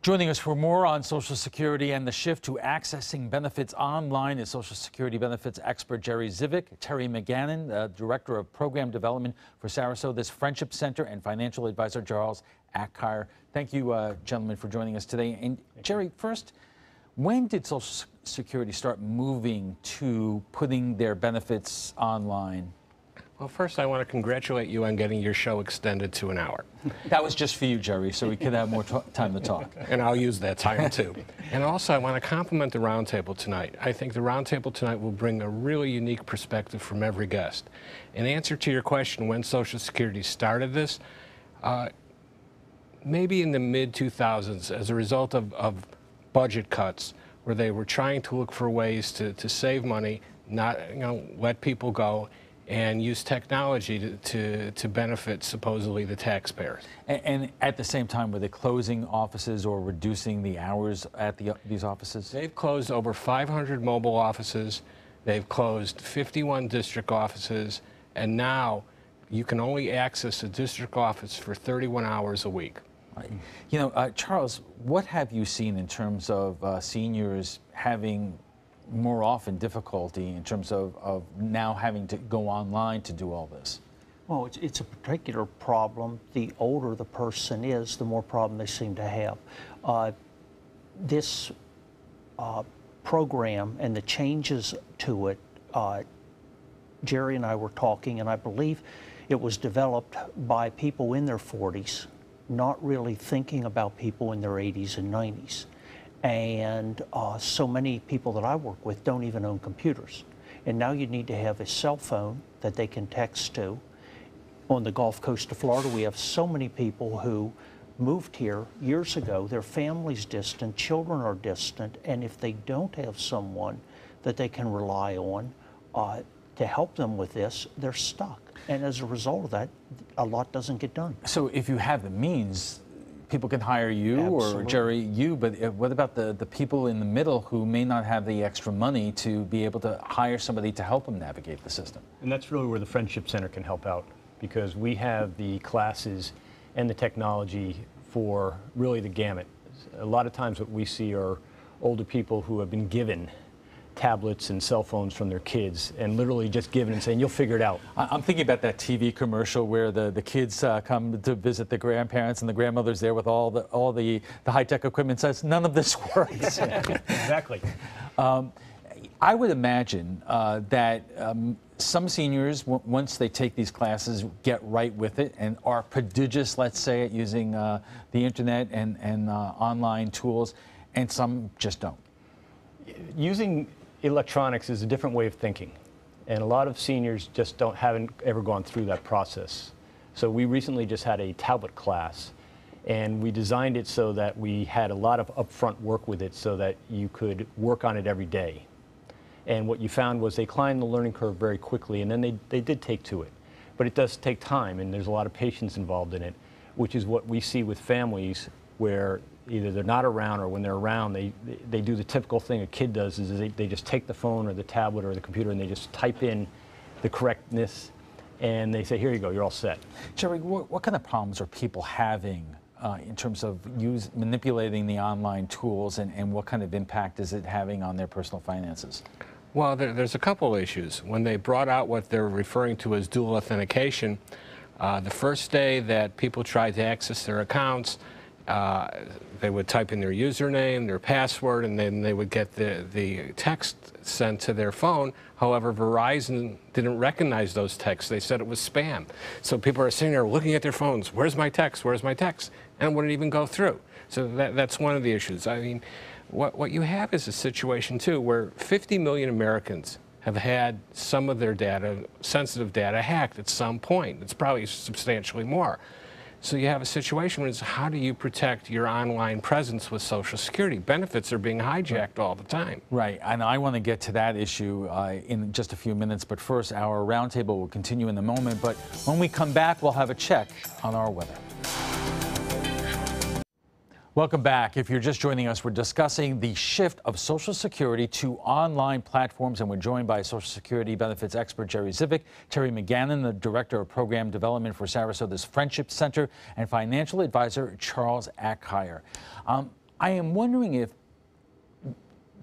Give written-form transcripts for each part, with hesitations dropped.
Joining us for more on Social Security and the shift to accessing benefits online is Social Security benefits expert Jerry Zivic, Terry McGannon, Director of Program Development for Sarasota's Friendship Center, and Financial Advisor Charles Ackire. Thank you, gentlemen, for joining us today. And Jerry, first, when did Social Security start moving to putting their benefits online? Well, first, I want to congratulate you on getting your show extended to an hour. That was just for you, Jerry, so we could have more time to talk. And I'll use that time, too. And also, I want to compliment the Roundtable tonight. I think the Roundtable tonight will bring a really unique perspective from every guest. In answer to your question, when Social Security started this, maybe in the mid-2000s, as a result of budget cuts, where they were trying to look for ways to save money, not let people go, and use technology to benefit, supposedly, the taxpayers. And at the same time, were they closing offices or reducing the hours at these offices? They've closed over 500 mobile offices. They've closed 51 district offices. And now you can only access a district office for 31 hours a week. Right. You know, Charles, what have you seen in terms of seniors having more often difficulty in terms of now having to go online to do all this? Well, it's a particular problem. The older the person is, the more problem they seem to have. This program and the changes to it, Jerry and I were talking, and I believe it was developed by people in their 40s, not really thinking about people in their 80s and 90s. And so many people that I work with don't even own computers. And now you need to have a cell phone that they can text to. On the Gulf Coast of Florida, we have so many people who moved here years ago. Their family's distant, children are distant, and if they don't have someone that they can rely on to help them with this, they're stuck. And as a result of that, a lot doesn't get done. So if you have the means, people can hire you. Absolutely. Or Jerry, you, but what about the people in the middle who may not have the extra money to be able to hire somebody to help them navigate the system? And that's really where the Friendship Center can help out, because we have the classes and the technology for really the gamut. A lot of times what we see are older people who have been given tablets and cell phones from their kids and literally just given and saying, you'll figure it out. I'm thinking about that TV commercial where the kids come to visit the grandparents and the grandmother's there with all the high-tech equipment, says none of this works. Exactly. I would imagine that some seniors, once they take these classes, get right with it and are prodigious, let's say, at using the internet and online tools, and some just don't. Using electronics is a different way of thinking, and a lot of seniors just haven't ever gone through that process. So we recently just had a tablet class, and we designed it so that we had a lot of upfront work with it so that you could work on it every day. And what you found was they climbed the learning curve very quickly, and then they did take to it. But it does take time, and there's a lot of patience involved in it, which is what we see with families where either they're not around, or when they're around, they do the typical thing a kid does, is they just take the phone or the tablet or the computer and they just type in the correctness and they say, here you go, you're all set. Jerry, what kind of problems are people having in terms of manipulating the online tools, and what kind of impact is it having on their personal finances? Well, there's a couple issues. When they brought out what they're referring to as dual authentication, the first day that people tried to access their accounts, they would type in their username, their password, and then they would get the text sent to their phone. However, Verizon didn't recognize those texts. They said it was spam. So people are sitting there looking at their phones. Where's my text? Where's my text? And it wouldn't even go through. So that's one of the issues. I mean, what you have is a situation, too, where 50 million Americans have had some of their data, sensitive data, hacked at some point. It's probably substantially more. So you have a situation where it's how do you protect your online presence with Social Security? Benefits are being hijacked all the time. Right, and I want to get to that issue in just a few minutes, but first our roundtable will continue in a moment, but when we come back, we'll have a check on our weather. Welcome back. If you're just joining us, we're discussing the shift of Social Security to online platforms, and we're joined by Social Security benefits expert Jerry Zivic, Terry McGannon, the Director of Program Development for Sarasota's Friendship Center, and Financial Advisor Charles Ackire. I am wondering if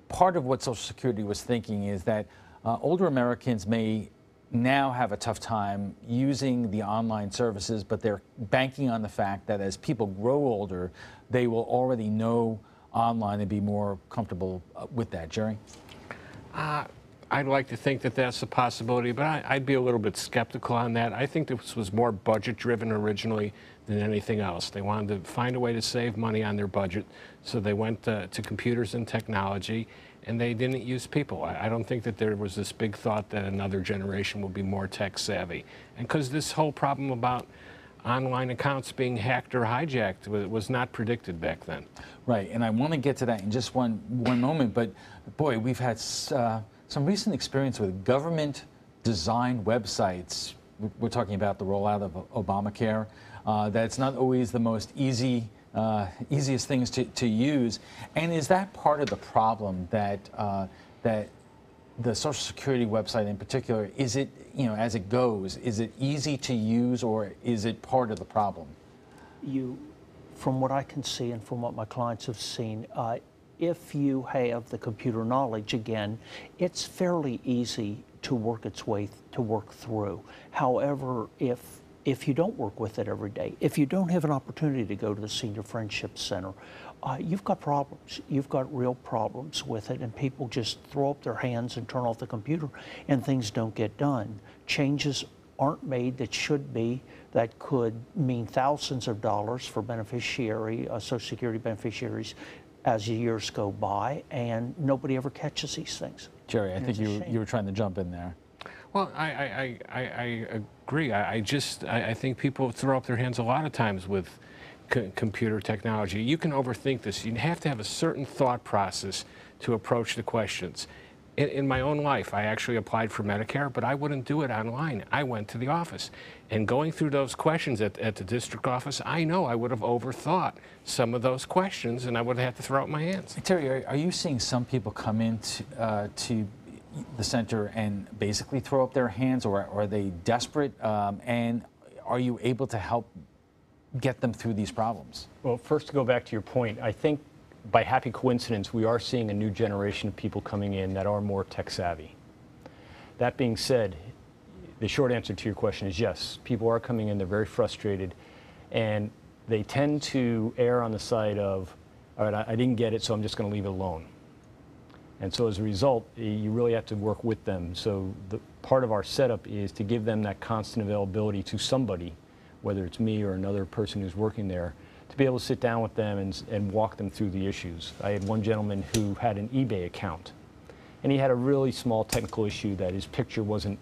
part of what Social Security was thinking is that older Americans may now have a tough time using the online services, but they're banking on the fact that as people grow older, they will already know online and be more comfortable with that. Jerry? I'd like to think that that's a possibility, but I'd be a little bit skeptical on that. I think this was more budget-driven originally than anything else. They wanted to find a way to save money on their budget, so they went to computers and technology, and they didn't use people. I don't think that there was this big thought that another generation will be more tech-savvy. And because this whole problem about online accounts being hacked or hijacked was not predicted back then. Right, and I want to get to that in just one moment, but boy, we've had some recent experience with government-designed websites. We're talking about the rollout of Obamacare. That's not always the most easiest things to use. And is that part of the problem that that the Social Security website in particular, is it, as it goes, is it easy to use, or is it part of the problem? From what I can see and from what my clients have seen, if you have the computer knowledge, again, it's fairly easy to work through. However, if you don't work with it every day, if you don't have an opportunity to go to the Senior Friendship Center, you've got problems. You've got real problems with it, and people just throw up their hands and turn off the computer, and things don't get done. Changes aren't made that should be, that could mean thousands of dollars for Social Security beneficiaries as years go by, and nobody ever catches these things. Jerry, I think you were trying to jump in there. Well, I agree. I think people throw up their hands a lot of times with computer technology. You can overthink this. You have to have a certain thought process to approach the questions. In my own life, I actually applied for Medicare, but I wouldn't do it online. I went to the office. And going through those questions at the district office, I know I would have overthought some of those questions, and I would have had to throw up my hands. Terry, are you seeing some people come into to the center and basically throw up their hands, or are they desperate? And are you able to help get them through these problems? Well, first, to go back to your point, I think by happy coincidence, we are seeing a new generation of people coming in that are more tech savvy. That being said, the short answer to your question is yes. People are coming in, they're very frustrated, and they tend to err on the side of, all right, I didn't get it, so I'm just going to leave it alone. And so as a result, you really have to work with them. So part of our setup is to give them that constant availability to somebody, whether it's me or another person who's working there, to be able to sit down with them and walk them through the issues. I had one gentleman who had an eBay account, and he had a really small technical issue that his picture wasn't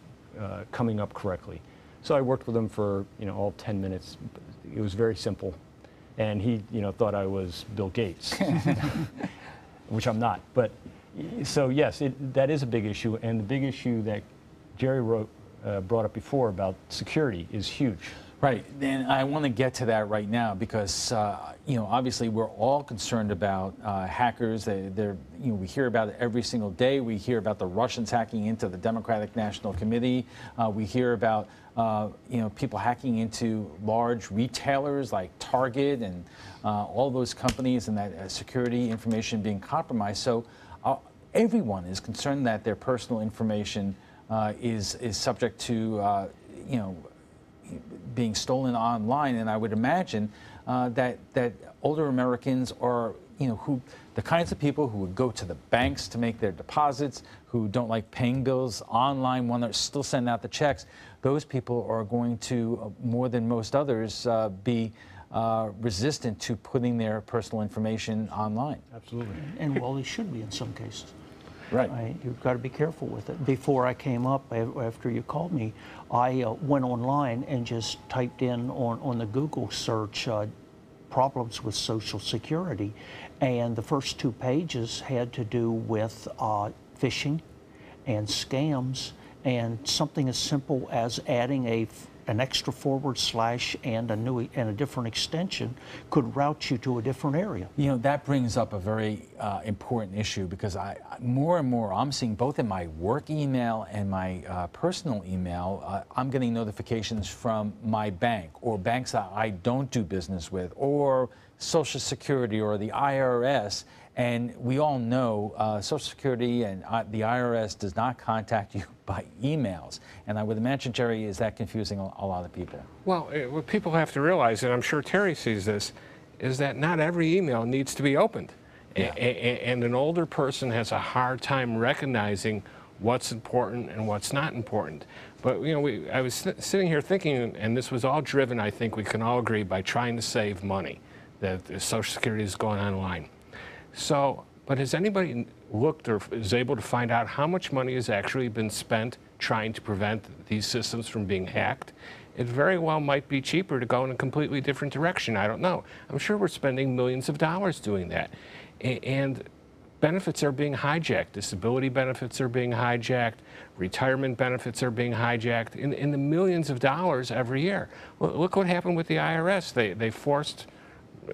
coming up correctly. So I worked with him for all 10 minutes. It was very simple, and he thought I was Bill Gates, which I'm not. But so yes, that is a big issue, and the big issue that Jerry brought up before about security is huge. Right, and I want to get to that right now because obviously we're all concerned about hackers. We hear about it every single day. We hear about the Russians hacking into the Democratic National Committee. We hear about people hacking into large retailers like Target and all those companies, and that security information being compromised. So everyone is concerned that their personal information is subject to being stolen online, and I would imagine that older Americans are, the kinds of people who would go to the banks to make their deposits, who don't like paying bills online, want to still send out the checks. Those people are going to, more than most others, be resistant to putting their personal information online. Absolutely. And well, they should be in some cases. Right. You've got to be careful with it. Before I came up, after you called me, I went online and just typed in on the Google search problems with Social Security, and the first 2 pages had to do with phishing and scams, and something as simple as adding an extra / and a different extension could route you to a different area. That brings up a very important issue, because more and more I'm seeing, both in my work email and my personal email, I'm getting notifications from my bank or banks that I don't do business with, or Social Security or the IRS, and we all know Social Security and the IRS does not contact you by emails. And I would imagine, Jerry, is that confusing a lot of people? Well, what people have to realize, and I'm sure Terry sees this, is that not every email needs to be opened. Yeah. And an older person has a hard time recognizing what's important and what's not important. But you know, I was sitting here thinking, and this was all driven, I think we can all agree, by trying to save money, that Social Security is going online. So, but has anybody looked or is able to find out how much money has actually been spent trying to prevent these systems from being hacked? It very well might be cheaper to go in a completely different direction. I don't know. I'm sure we're spending millions of dollars doing that. And benefits are being hijacked. Disability benefits are being hijacked. Retirement benefits are being hijacked in the millions of dollars every year. Well, look what happened with the IRS. They forced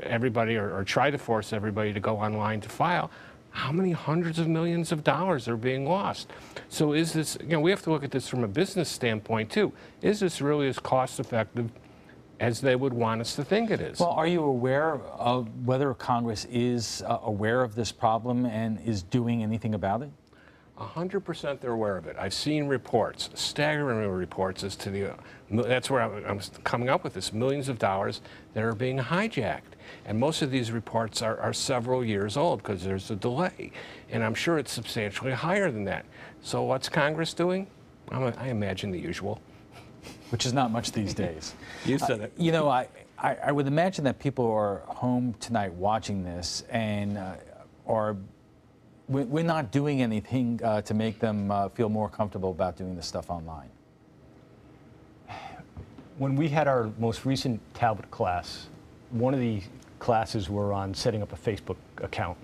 everybody, or tried to force everybody, to go online to file. How many hundreds of millions of dollars are being lost? So is this, you know, we have to look at this from a business standpoint too. Is this really as cost effective as they would want us to think it is? Well, are you aware of whether Congress is aware of this problem and is doing anything about it? 100% they're aware of it. I've seen reports, staggering reports as to the, that's where I'm coming up with this, millions of dollars that are being hijacked. And most of these reports are several years old because there's a delay. And I'm sure it's substantially higher than that. So what's Congress doing? I imagine the usual. Which is not much these days. You said it. You know, I would imagine that people are home tonight watching this and we're not doing anything to make them feel more comfortable about doing this stuff online. When we had our most recent tablet class, one of the classes were on setting up a Facebook account.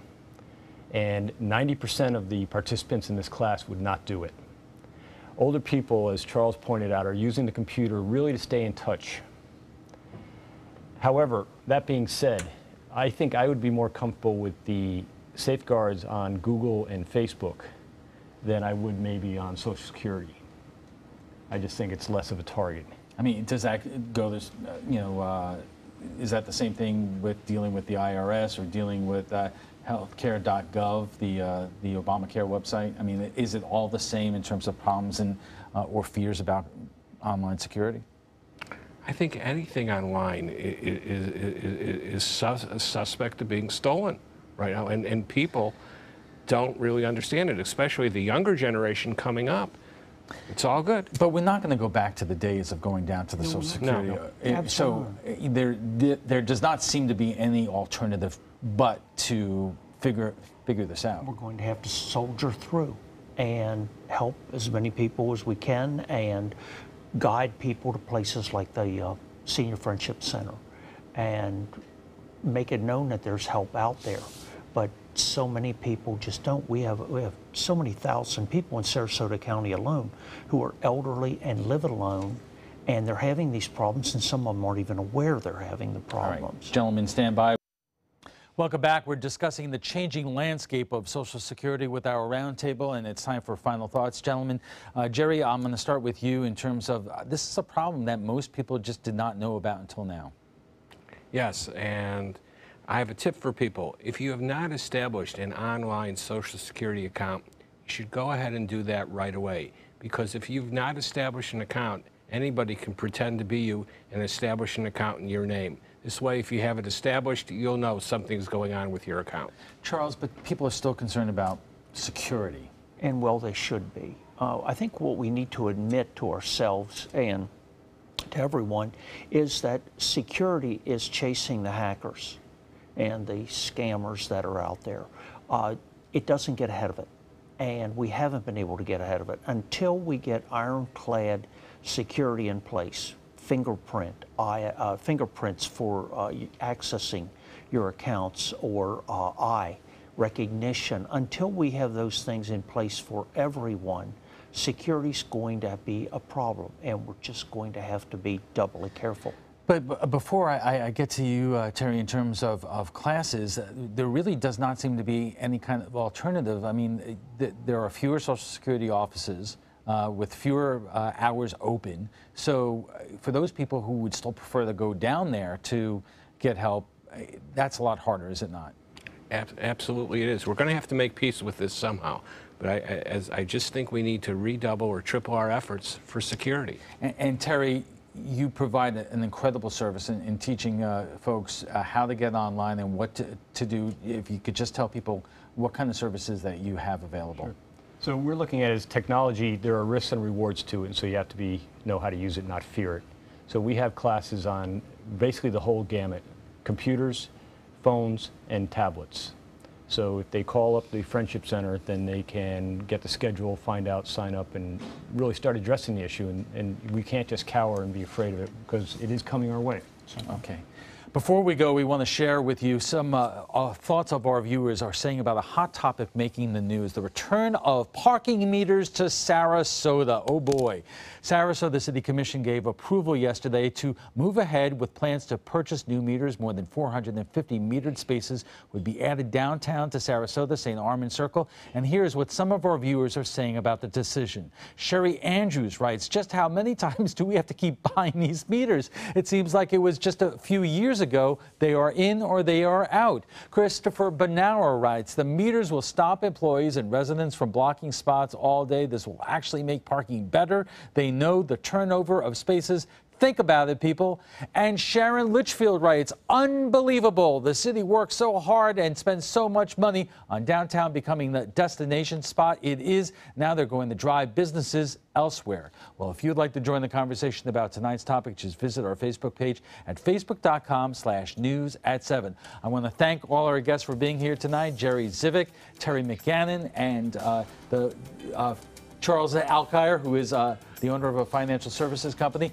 And 90% of the participants in this class would not do it. Older people, as Charles pointed out, are using the computer really to stay in touch. However, that being said, I think I would be more comfortable with the safeguards on Google and Facebook than I would maybe on Social Security. I just think it's less of a target. I mean, does that go this, you know, is that the same thing with dealing with the IRS or dealing with healthcare.gov, the Obamacare website? I mean, is it all the same in terms of problems and or fears about online security? I think anything online is suspect of being stolen right now, and people don't really understand it, especially the younger generation coming up. It's all good. But we're not going to go back to the days of going down to the Social Security. No. So there does not seem to be any alternative but to figure this out. We're going to have to soldier through and help as many people as we can and guide people to places like the Senior Friendship Center and make it known that there's help out there. But so many people just don't. We have so many thousand people in Sarasota County alone who are elderly and live alone, and they're having these problems, and some of them aren't even aware they're having the problems. All right. Gentlemen, stand by. Welcome back. We're discussing the changing landscape of Social Security with our roundtable, and it's time for final thoughts. Gentlemen, Jerry, I'm going to start with you in terms of this is a problem that most people just did not know about until now. Yes, and I have a tip for people. If you have not established an online Social Security account, you should go ahead and do that right away. Because if you've not established an account, anybody can pretend to be you and establish an account in your name. This way, if you have it established, you'll know something's going on with your account. Charles, but people are still concerned about security. And well, they should be. I think what we need to admit to ourselves and to everyone is that security is chasing the hackers and the scammers that are out there. It doesn't get ahead of it. And we haven't been able to get ahead of it until we get ironclad security in place. Fingerprints for accessing your accounts, or eye recognition. Until we have those things in place for everyone, security's going to be a problem, and we're just going to have to be doubly careful. But before I get to you, Terry, in terms of classes, there really does not seem to be any kind of alternative. I mean, there are fewer Social Security offices with fewer hours open. So for those people who would still prefer to go down there to get help, that's a lot harder, is it not? Absolutely it is. We're going to have to make peace with this somehow. But I just think we need to redouble or triple our efforts for security. And Terry, you provide an incredible service in teaching folks how to get online and what to do. If you could just tell people what kind of services that you have available. Sure. So we're looking at as technology, there are risks and rewards to it, and so you have to know how to use it, not fear it. So we have classes on basically the whole gamut: computers, phones, and tablets. So if they call up the Friendship Center, then they can get the schedule, find out, sign up, and really start addressing the issue. And we can't just cower and be afraid of it, because it is coming our way. So. Okay. Before we go, we want to share with you some thoughts of our viewers are saying about a hot topic making the news: the return of parking meters to Sarasota. Oh boy. Sarasota City Commission gave approval yesterday to move ahead with plans to purchase new meters. More than 450 metered spaces would be added downtown to Sarasota, St. Armand Circle. And here's what some of our viewers are saying about the decision. Sherry Andrews writes, just how many times do we have to keep buying these meters? It seems like it was just a few years ago. They are in or they are out. Christopher Benauer writes, the meters will stop employees and residents from blocking spots all day. This will actually make parking better. They know the turnover of spaces. Think about it, people. And Sharon Litchfield writes, unbelievable. The city works so hard and spends so much money on downtown becoming the destination spot it is. Now they're going to drive businesses elsewhere. Well, if you'd like to join the conversation about tonight's topic, just visit our Facebook page at facebook.com/news@7. I want to thank all our guests for being here tonight: Jerry Zivick, Terry McGannon, and Charles Alkire, who is the owner of a financial services company.